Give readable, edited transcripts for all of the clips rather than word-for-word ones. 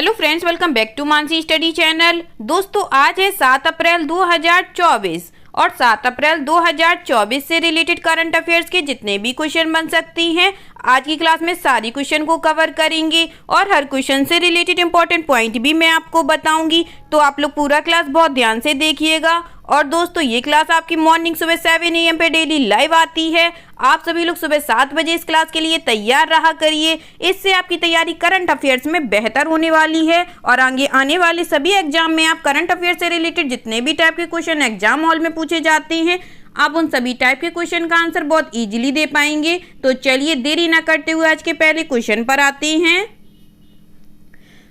Hello friends, welcome back to Mansi study channel. दोस्तों, आज है 7 अप्रैल 2024 और 7 अप्रैल 2024 से रिलेटेड करंट अफेयर्स के जितने भी क्वेश्चन बन सकती हैं आज की क्लास में सारी क्वेश्चन को कवर करेंगे और हर क्वेश्चन से रिलेटेड इंपॉर्टेंट पॉइंट भी मैं आपको बताऊंगी। तो आप लोग पूरा क्लास बहुत ध्यान से देखिएगा। और दोस्तों, ये क्लास आपकी मॉर्निंग सुबह 7 AM पे डेली लाइव आती है। आप सभी लोग सुबह 7 बजे इस क्लास के लिए तैयार रहा करिए। इससे आपकी तैयारी करंट अफेयर्स में बेहतर होने वाली है और आगे आने वाले सभी एग्जाम में आप करंट अफेयर्स से रिलेटेड जितने भी टाइप के क्वेश्चन एग्जाम हॉल में पूछे जाते हैं, आप उन सभी टाइप के क्वेश्चन का आंसर बहुत इजीली दे पाएंगे। तो चलिए देरी ना करते हुए आज के पहले क्वेश्चन पर आते हैं।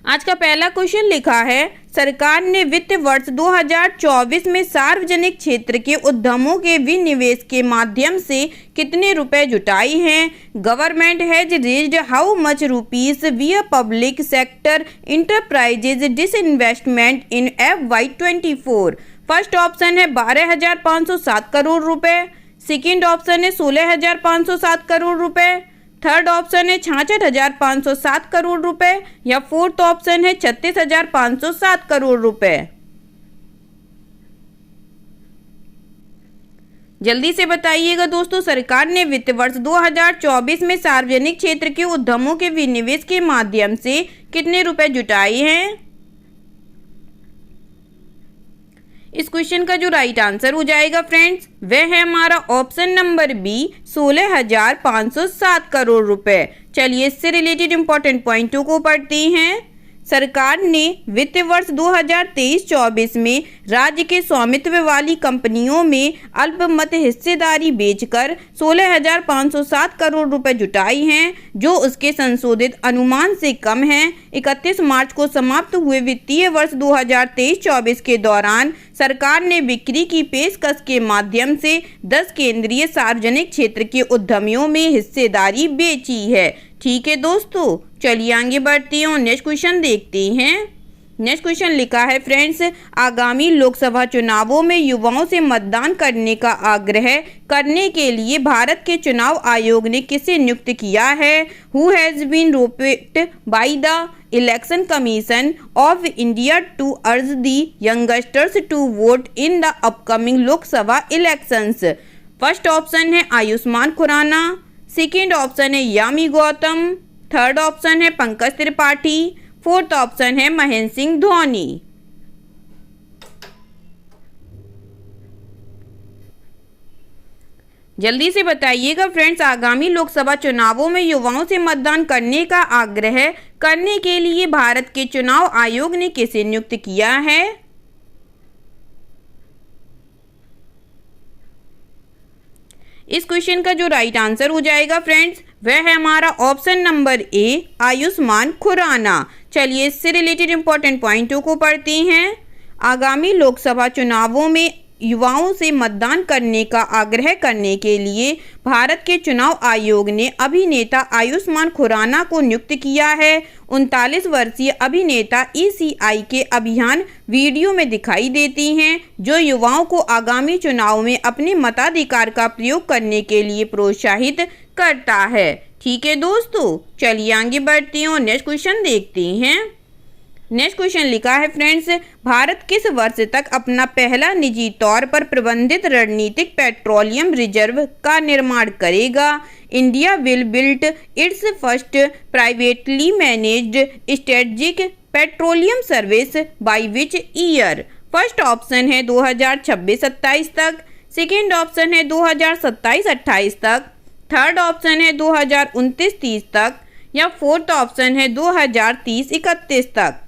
आज का पहला क्वेश्चन लिखा है, सरकार ने वित्त वर्ष 2024 में सार्वजनिक क्षेत्र के उद्यमों के विनिवेश के माध्यम से कितने रुपए जुटाई हैं? Government has raised how much rupees विया पब्लिक सेक्टर इंटरप्राइजेज डिसइन्वेस्टमेंट इन FY24। फर्स्ट ऑप्शन है 12,507 करोड़ रुपए, सेकेंड ऑप्शन है 16,507 करोड़ रुपए, थर्ड ऑप्शन है 66,507 करोड़ रुपए या फोर्थ ऑप्शन है 36,507 करोड़ रुपए। जल्दी से बताइएगा दोस्तों, सरकार ने वित्त वर्ष 2024 में सार्वजनिक क्षेत्र के उद्यमों के विनिवेश के माध्यम से कितने रुपए जुटाए हैं? इस क्वेश्चन का जो राइट आंसर हो जाएगा फ्रेंड्स, वह है हमारा ऑप्शन नंबर बी, 16,507 करोड़ रुपए। चलिए इससे रिलेटेड इंपॉर्टेंट पॉइंटों को पढ़ते हैं। सरकार ने वित्त वर्ष 2023-24 में राज्य के स्वामित्व वाली कंपनियों में अल्पमत हिस्सेदारी बेचकर 16,507 करोड़ रुपए जुटाई हैं, जो उसके संशोधित अनुमान से कम हैं। 31 मार्च को समाप्त हुए वित्तीय वर्ष 2023-24 के दौरान सरकार ने बिक्री की पेशकश के माध्यम से 10 केंद्रीय सार्वजनिक क्षेत्र के उद्यमियों में हिस्सेदारी बेची है। ठीक है दोस्तों, चलिए आगे बढ़ते हैं और नेक्स्ट क्वेश्चन देखते हैं। नेक्स्ट क्वेश्चन लिखा है फ्रेंड्स, आगामी लोकसभा चुनावों में युवाओं से मतदान करने का आग्रह करने के लिए भारत के चुनाव आयोग ने किसे नियुक्त किया है? Who has been roped by the Election Commission of India to urge the youngsters to vote in the upcoming Lok Sabha elections? First option है आयुष्मान खुराना, सेकेंड ऑप्शन है यामी गौतम, थर्ड ऑप्शन है पंकज त्रिपाठी, फोर्थ ऑप्शन है महेंद्र सिंह धोनी। जल्दी से बताइएगा फ्रेंड्स, आगामी लोकसभा चुनावों में युवाओं से मतदान करने का आग्रह करने के लिए भारत के चुनाव आयोग ने किसे नियुक्त किया है? इस क्वेश्चन का जो राइट आंसर हो जाएगा फ्रेंड्स, वह है हमारा option number A, Ayushmann Khurrana. चलिए इससे रिलेटेड इंपॉर्टेंट पॉइंटों को पढ़ते हैं। आगामी लोकसभा चुनावों में युवाओं से मतदान करने का आग्रह करने के लिए भारत के चुनाव आयोग ने अभिनेता आयुष्मान खुराना को नियुक्त किया है। 39 वर्षीय अभिनेता ECI के अभियान वीडियो में दिखाई देती हैं, जो युवाओं को आगामी चुनाव में अपने मताधिकार का प्रयोग करने के लिए प्रोत्साहित करता है। ठीक है दोस्तों, चलिए आगे बढ़ते हैं और नेक्स्ट क्वेश्चन देखते हैं। नेक्स्ट क्वेश्चन लिखा है फ्रेंड्स, भारत किस वर्ष तक अपना पहला निजी तौर पर प्रबंधित रणनीतिक पेट्रोलियम रिजर्व का निर्माण करेगा? India will build its first privately managed strategic petroleum service by which year? First option है 2026-27 तक, सेकेंड ऑप्शन है 2027-28 तक, थर्ड ऑप्शन है 2029-30 तक या फोर्थ ऑप्शन है 2030-31 तक।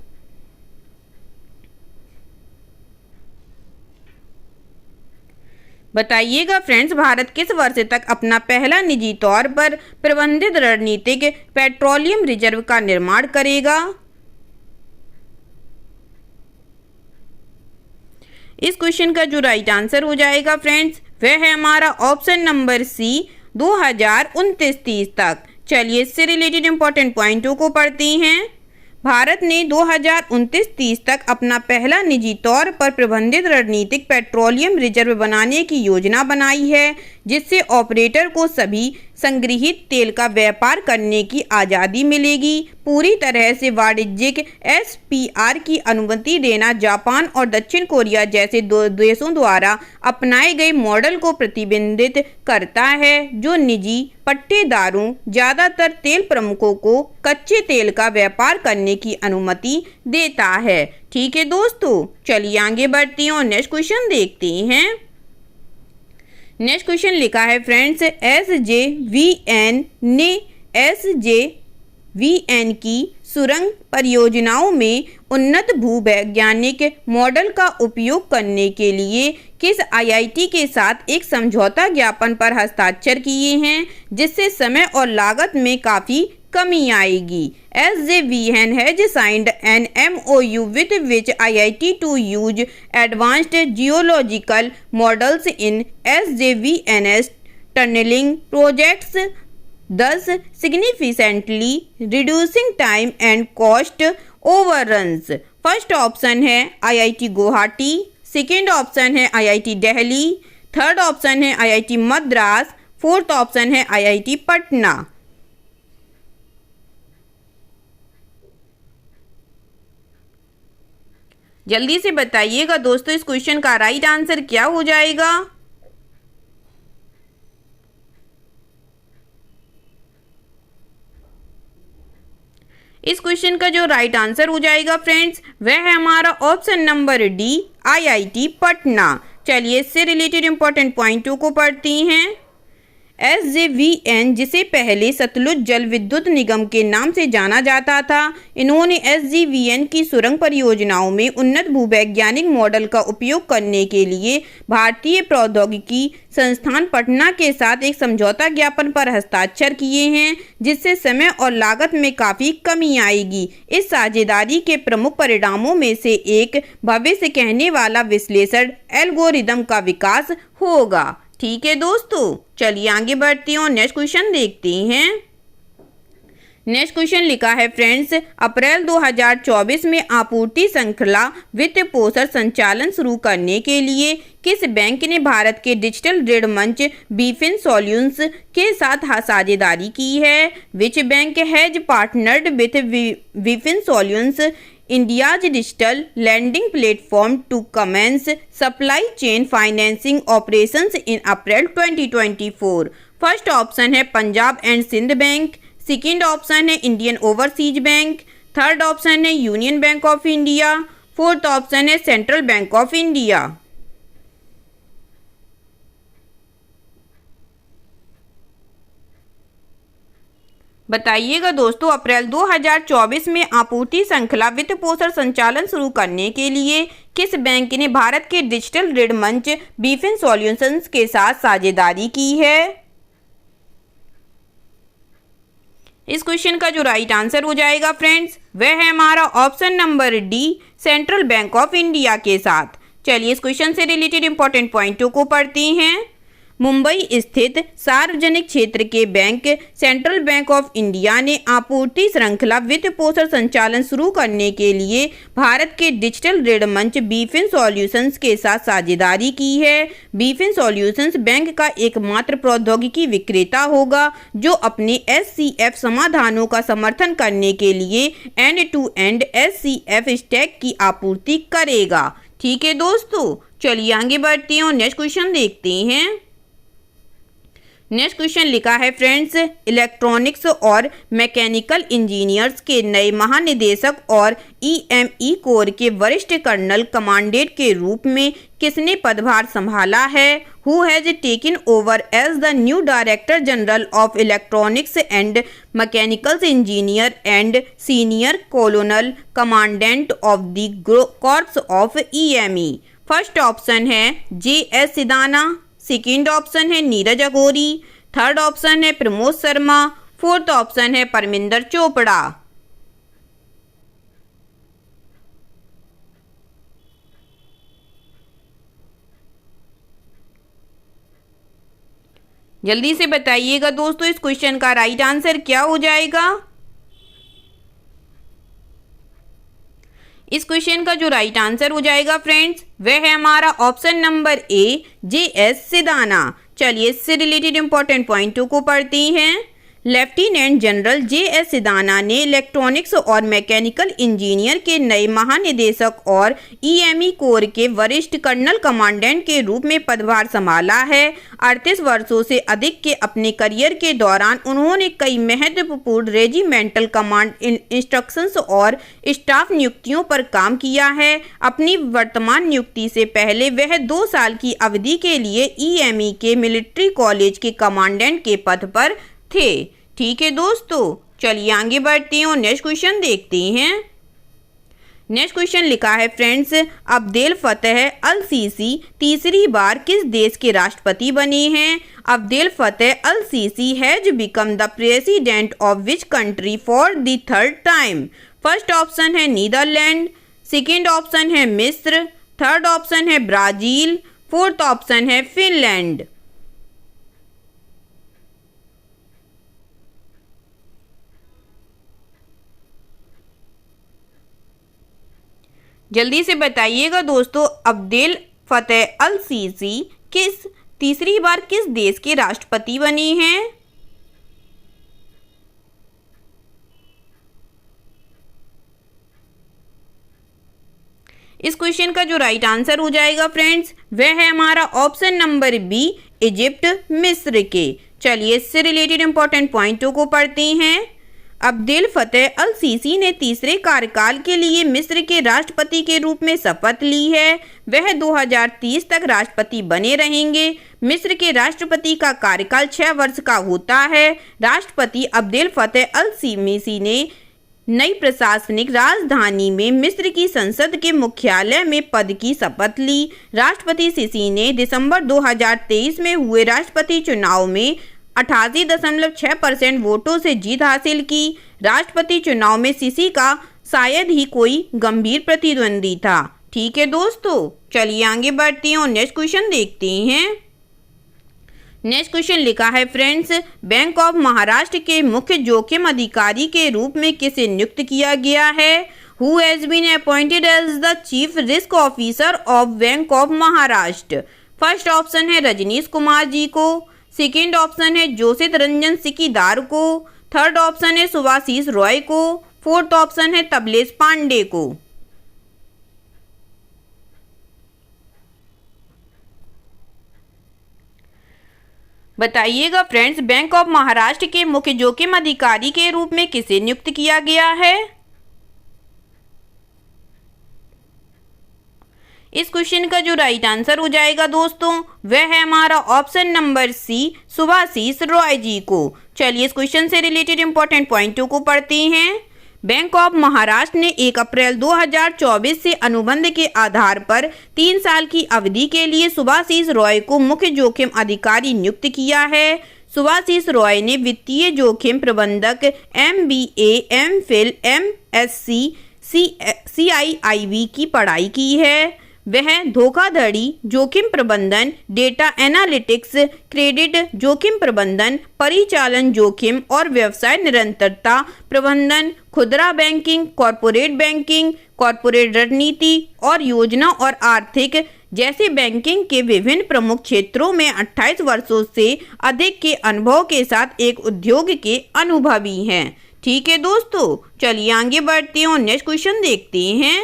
बताइएगा फ्रेंड्स, भारत किस वर्ष तक अपना पहला निजी तौर पर प्रबंधित रणनीतिक पेट्रोलियम रिजर्व का निर्माण करेगा? इस क्वेश्चन का जो राइट आंसर हो जाएगा फ्रेंड्स, वह है हमारा ऑप्शन नंबर सी, 2029-30 तक। चलिए इससे रिलेटेड इंपॉर्टेंट पॉइंटों को पढ़ते हैं। भारत ने 2029-30 तक अपना पहला निजी तौर पर प्रबंधित रणनीतिक पेट्रोलियम रिजर्व बनाने की योजना बनाई है, जिससे ऑपरेटर को सभी संग्रहित तेल का व्यापार करने की आज़ादी मिलेगी। पूरी तरह से वाणिज्यिक एसपीआर की अनुमति देना जापान और दक्षिण कोरिया जैसे दो देशों द्वारा अपनाए गए मॉडल को प्रतिबंधित करता है, जो निजी पट्टेदारों, ज़्यादातर तेल प्रमुखों को कच्चे तेल का व्यापार करने की अनुमति देता है। ठीक है दोस्तों, चलिए आगे बढ़ते हैं और नेक्स्ट क्वेश्चन देखते हैं। नेक्स्ट क्वेश्चन लिखा है फ्रेंड्स, एसजेवीएन ने एसजेवीएन की सुरंग परियोजनाओं में उन्नत भूवैज्ञानिक मॉडल का उपयोग करने के लिए किस आईआईटी के साथ एक समझौता ज्ञापन पर हस्ताक्षर किए हैं, जिससे समय और लागत में काफ़ी कमी आएगी। SJVN has signed an MOU with which IIT to use advanced geological models in SJVN's tunneling projects, thus significantly reducing time and cost overruns। First option है IIT गुवाहाटी, सेकेंड ऑप्शन है IIT दिल्ली, थर्ड ऑप्शन है IIT Madras, fourth option है IIT Patna. जल्दी से बताइएगा दोस्तों, इस question का राइट आंसर क्या हो जाएगा। इस क्वेश्चन का जो राइट आंसर हो जाएगा फ्रेंड्स, वह है हमारा option number D, IIT Patna. चलिए इससे रिलेटेड इंपॉर्टेंट पॉइंटों को पढ़ते हैं। SJVN, जिसे पहले सतलुज जल विद्युत निगम के नाम से जाना जाता था, इन्होंने SJVN की सुरंग परियोजनाओं में उन्नत भूवैज्ञानिक मॉडल का उपयोग करने के लिए भारतीय प्रौद्योगिकी संस्थान पटना के साथ एक समझौता ज्ञापन पर हस्ताक्षर किए हैं, जिससे समय और लागत में काफ़ी कमी आएगी। इस साझेदारी के प्रमुख परिणामों में से एक भविष्य कहने वाला विश्लेषण एल्गोरिदम का विकास होगा। ठीक है दोस्तों, चलिए आगे बढ़ते हैं और नेक्स्ट क्वेश्चन देखते हैं। नेक्स्ट क्वेश्चन लिखा है फ्रेंड्स, अप्रैल 2024 में आपूर्ति श्रृंखला वित्त पोषण संचालन शुरू करने के लिए किस बैंक ने भारत के डिजिटल ऋण मंच बीफिन सॉल्यूशंस के साथ साझेदारी की है? Which bank has partnered with Befin solutions India's digital lending platform to commence supply chain financing operations in April 2024? First option है Punjab and Sind bank, second option है Indian overseas bank, third option है union bank of India, fourth option है central bank of India. बताइएगा दोस्तों, अप्रैल 2024 में आपूर्ति श्रृंखला वित्त पोषण संचालन शुरू करने के लिए किस बैंक ने भारत के डिजिटल ऋण मंच बीफिन सॉल्यूशंस के साथ साझेदारी की है? इस क्वेश्चन का जो राइट आंसर हो जाएगा फ्रेंड्स, वह है हमारा option number D, central bank of India के साथ। चलिए इस क्वेश्चन से रिलेटेड इंपॉर्टेंट पॉइंटों को पढ़ते हैं। मुंबई स्थित सार्वजनिक क्षेत्र के bank central bank of India ने आपूर्ति श्रृंखला वित्त पोषण संचालन शुरू करने के लिए भारत के डिजिटल ऋण मंच बीफिन सॉल्यूशंस के साथ साझेदारी की है। बीफिन सॉल्यूशंस बैंक का एकमात्र प्रौद्योगिकी विक्रेता होगा जो अपने SCF समाधानों का समर्थन करने के लिए end to end SCF stack की आपूर्ति करेगा। ठीक है दोस्तों, चलिए आगे बढ़ते हैं और नेक्स्ट क्वेश्चन देखते हैं। नेक्स्ट क्वेश्चन लिखा है फ्रेंड्स, इलेक्ट्रॉनिक्स और मैकेनिकल इंजीनियर्स के नए महानिदेशक और EME कोर के वरिष्ठ कर्नल कमांडेंट के रूप में किसने पदभार संभाला है? Who has taken over as the new director general of electronics and mechanical engineer and senior colonel commandant of the corps of EME? First option है JS सिदाना, सेकेंड ऑप्शन है नीरज अघोरी, थर्ड ऑप्शन है प्रमोद शर्मा, फोर्थ ऑप्शन है परमिंदर चोपड़ा। जल्दी से बताइएगा दोस्तों, इस question का राइट आंसर क्या हो जाएगा। इस क्वेश्चन का जो राइट आंसर हो जाएगा फ्रेंड्स, वह है हमारा ऑप्शन नंबर ए, JS सिदाना। चलिए इससे रिलेटेड इंपॉर्टेंट पॉइंटों को पढ़ते हैं। Lieutenant general JS. सिधाना ने इलेक्ट्रॉनिक्स और मैकेनिकल इंजीनियर के नए महानिदेशक और ईएमई कोर के वरिष्ठ कर्नल कमांडेंट के रूप में पदभार संभाला है। 38 वर्षों से अधिक के अपने करियर के दौरान उन्होंने कई महत्वपूर्ण रेजिमेंटल कमांड इंस्ट्रक्शंस और स्टाफ नियुक्तियों पर काम किया है। अपनी वर्तमान नियुक्ति से पहले वह 2 साल की अवधि के लिए ईएमई के मिलिट्री कॉलेज के कमांडेंट के पद पर थे। ठीक है दोस्तों, चलिए आगे बढ़ते हैं और नेक्स्ट क्वेश्चन देखते हैं। नेक्स्ट क्वेश्चन लिखा है friends, Abdel Fattah al Sisi तीसरी बार किस देश के राष्ट्रपति बने हैं? Abdel Fattah al Sisi has become the president of which country for the third time? First option है नीदरलैंड, सेकेंड ऑप्शन है मिस्र, थर्ड ऑप्शन है ब्राजील, फोर्थ ऑप्शन है फिनलैंड। जल्दी से बताइएगा दोस्तों, अब्देल फतेह अल सीसी तीसरी बार किस देश के राष्ट्रपति बने हैं? इस क्वेश्चन का जो राइट आंसर हो जाएगा फ्रेंड्स, वह है हमारा ऑप्शन नंबर बी, इजिप्ट मिस्र के। चलिए इससे रिलेटेड इंपॉर्टेंट पॉइंटों को पढ़ते हैं। अब्देल फतेह अल सीसी ने तीसरे कार्यकाल के लिए मिस्र के राष्ट्रपति के रूप में शपथ ली है। वह 2030 तक राष्ट्रपति बने रहेंगे। मिस्र के राष्ट्रपति का कार्यकाल 6 वर्ष का होता है। राष्ट्रपति अब्देल फतेह अल सीसी ने नई प्रशासनिक राजधानी में मिस्र की संसद के मुख्यालय में पद की शपथ ली। राष्ट्रपति सीसी ने दिसंबर 2023 में हुए राष्ट्रपति चुनाव में 88.6% वोटों से जीत हासिल की। राष्ट्रपति चुनाव में सीसी का शायद ही कोई गंभीर प्रतिद्वंदी था। ठीक है दोस्तों, चलिए आगे बढ़ते हैं और नेक्स्ट क्वेश्चन देखते हैं। नेक्स्ट क्वेश्चन लिखा है फ्रेंड्स, बैंक ऑफ महाराष्ट्र के मुख्य जोखिम अधिकारी के रूप में किसे नियुक्त किया गया है? Who has been appointed as the chief risk officer of bank of Maharashtra? First option है रजनीश कुमार जी को, सेकेंड ऑप्शन है जोशित रंजन सिकीदार को, थर्ड ऑप्शन है सुभाशीष रॉय को, फोर्थ ऑप्शन है तबलेश पांडे को। बताइएगा फ्रेंड्स, बैंक ऑफ महाराष्ट्र के मुख्य जोखिम अधिकारी के रूप में किसे नियुक्त किया गया है? इस क्वेश्चन का जो राइट आंसर हो जाएगा दोस्तों, वह है हमारा option number C, Subhashish Roy ji को। चलिए इस क्वेश्चन से रिलेटेड इंपॉर्टेंट पॉइंटों को पढ़ते हैं। बैंक ऑफ महाराष्ट्र ने 1 अप्रैल 2024 से अनुबंध के आधार पर 3 साल की अवधि के लिए सुभाशीष रॉय को मुख्य जोखिम अधिकारी नियुक्त किया है। सुभाशीष रॉय ने वित्तीय जोखिम प्रबंधक MBA, MPhil, MSc, CIIB की पढ़ाई की है। वह धोखाधड़ी जोखिम प्रबंधन, डेटा एनालिटिक्स, क्रेडिट जोखिम प्रबंधन, परिचालन जोखिम और व्यवसाय निरंतरता प्रबंधन, खुदरा बैंकिंग, कॉरपोरेट रणनीति और योजना और आर्थिक जैसे बैंकिंग के विभिन्न प्रमुख क्षेत्रों में 28 वर्षों से अधिक के अनुभव के साथ एक उद्योग के अनुभवी हैं। ठीक है दोस्तों, चलिए आगे बढ़ते हैं और नेक्स्ट क्वेश्चन देखते हैं।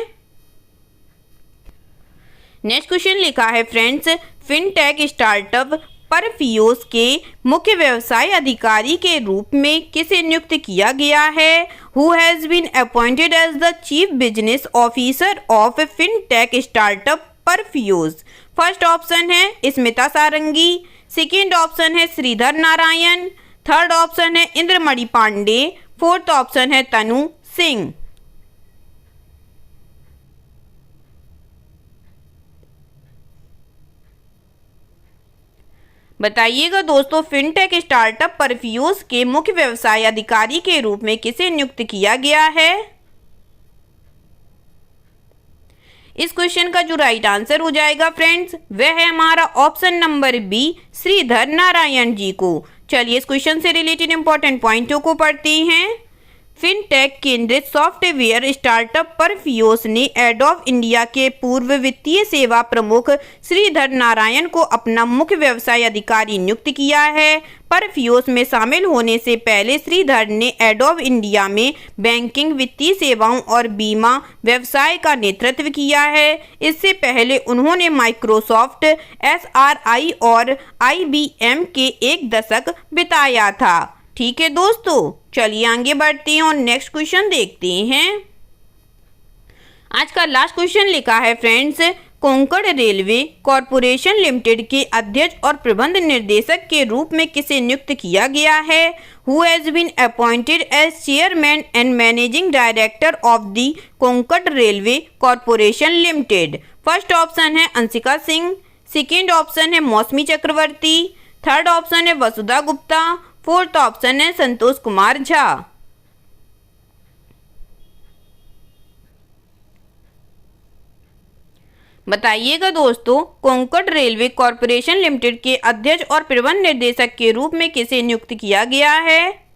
नेक्स्ट क्वेश्चन लिखा है फ्रेंड्स, फिनटेक स्टार्टअप परफियोस के मुख्य व्यवसाय अधिकारी के रूप में किसे नियुक्त किया गया है? Who has been appointed as the chief business officer of fintech startup Perfios? First option है स्मिता सारंगी, सेकेंड ऑप्शन है श्रीधर नारायण, थर्ड ऑप्शन है इंद्रमणि पांडे, फोर्थ ऑप्शन है तनु सिंह। बताइएगा दोस्तों, फिनटेक स्टार्टअप परफियोस के मुख्य व्यवसाय अधिकारी के रूप में किसे नियुक्त किया गया है? इस क्वेश्चन का जो राइट आंसर हो जाएगा फ्रेंड्स, वह है हमारा option number B, Sridhar Narayan ji को। चलिए इस क्वेश्चन से रिलेटेड इंपॉर्टेंट पॉइंटों को पढ़ते हैं। फिनटेक केंद्रित सॉफ्टवेयर स्टार्टअप परफ्यूज ने एडोब इंडिया के पूर्व वित्तीय सेवा प्रमुख श्रीधर नारायण को अपना मुख्य व्यवसाय अधिकारी नियुक्त किया है। परफ्यूज में शामिल होने से पहले श्रीधर ने एडोब इंडिया में बैंकिंग, वित्तीय सेवाओं और बीमा व्यवसाय का नेतृत्व किया है। इससे पहले उन्होंने माइक्रोसॉफ्ट, SRI और IBM के 1 दशक बिताया था। ठीक है दोस्तों, चलिए आगे बढ़ते हैं और नेक्स्ट क्वेश्चन देखते हैं। आज का लास्ट क्वेश्चन लिखा है friends, Konkan railway corporation limited के अध्यक्ष और प्रबंध निर्देशक के रूप में किसे नियुक्त किया गया है? Who has been appointed as chairman and managing director of the Konkan railway corporation limited? First option है अंशिका सिंह, सेकेंड ऑप्शन है मौसमी चक्रवर्ती, थर्ड ऑप्शन है वसुधा गुप्ता, फोर्थ ऑप्शन है संतोष कुमार झा। बताइएगा दोस्तों, कोंकण रेलवे कॉरपोरेशन लिमिटेड के अध्यक्ष और प्रबंध निर्देशक के रूप में किसे नियुक्त किया गया है?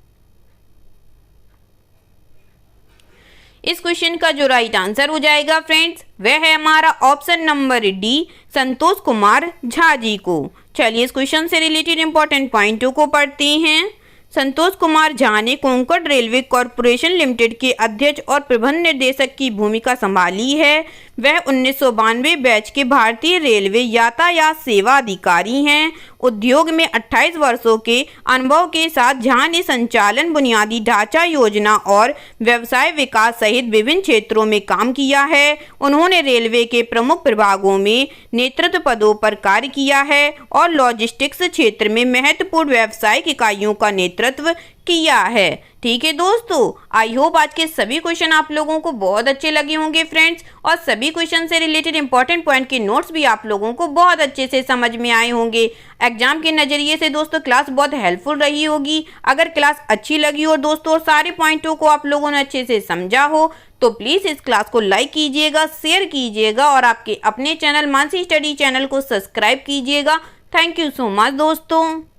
इस क्वेश्चन का जो राइट आंसर हो जाएगा फ्रेंड्स, वह है हमारा option number D, Santosh Kumar Jha ji को। चलिए इस क्वेश्चन से रिलेटेड इंपॉर्टेंट पॉइंटों को पढ़ते हैं। संतोष कुमार झा ने कोंकण रेलवे कॉरपोरेशन लिमिटेड के अध्यक्ष और प्रबंध निर्देशक की भूमिका संभाली है। वह 1992 बैच के भारतीय रेलवे यातायात सेवा अधिकारी हैं। उद्योग में 28 वर्षों के अनुभव के साथ झा ने संचालन, बुनियादी ढांचा योजना और व्यवसाय विकास सहित विभिन्न क्षेत्रों में काम किया है। उन्होंने रेलवे के प्रमुख विभागों में नेतृत्व पदों पर कार्य किया है और लॉजिस्टिक्स क्षेत्र में महत्वपूर्ण व्यावसायिक इकाइयों का नेतृत्व किया है। ठीक है दोस्तों, आई होप आज के सभी क्वेश्चन आप लोगों को बहुत अच्छे लगे होंगे फ्रेंड्स, और सभी क्वेश्चन से रिलेटेड इंपॉर्टेंट पॉइंट के नोट्स भी आप लोगों को बहुत अच्छे से समझ में आए होंगे। एग्जाम के नज़रिए से दोस्तों क्लास बहुत हेल्पफुल रही होगी। अगर क्लास अच्छी लगी हो दोस्तों और सारे पॉइंटों को आप लोगों ने अच्छे से समझा हो तो प्लीज़ इस क्लास को लाइक कीजिएगा, शेयर कीजिएगा और आपके अपने चैनल मानसी स्टडी चैनल को सब्सक्राइब कीजिएगा। थैंक यू सो मच दोस्तों।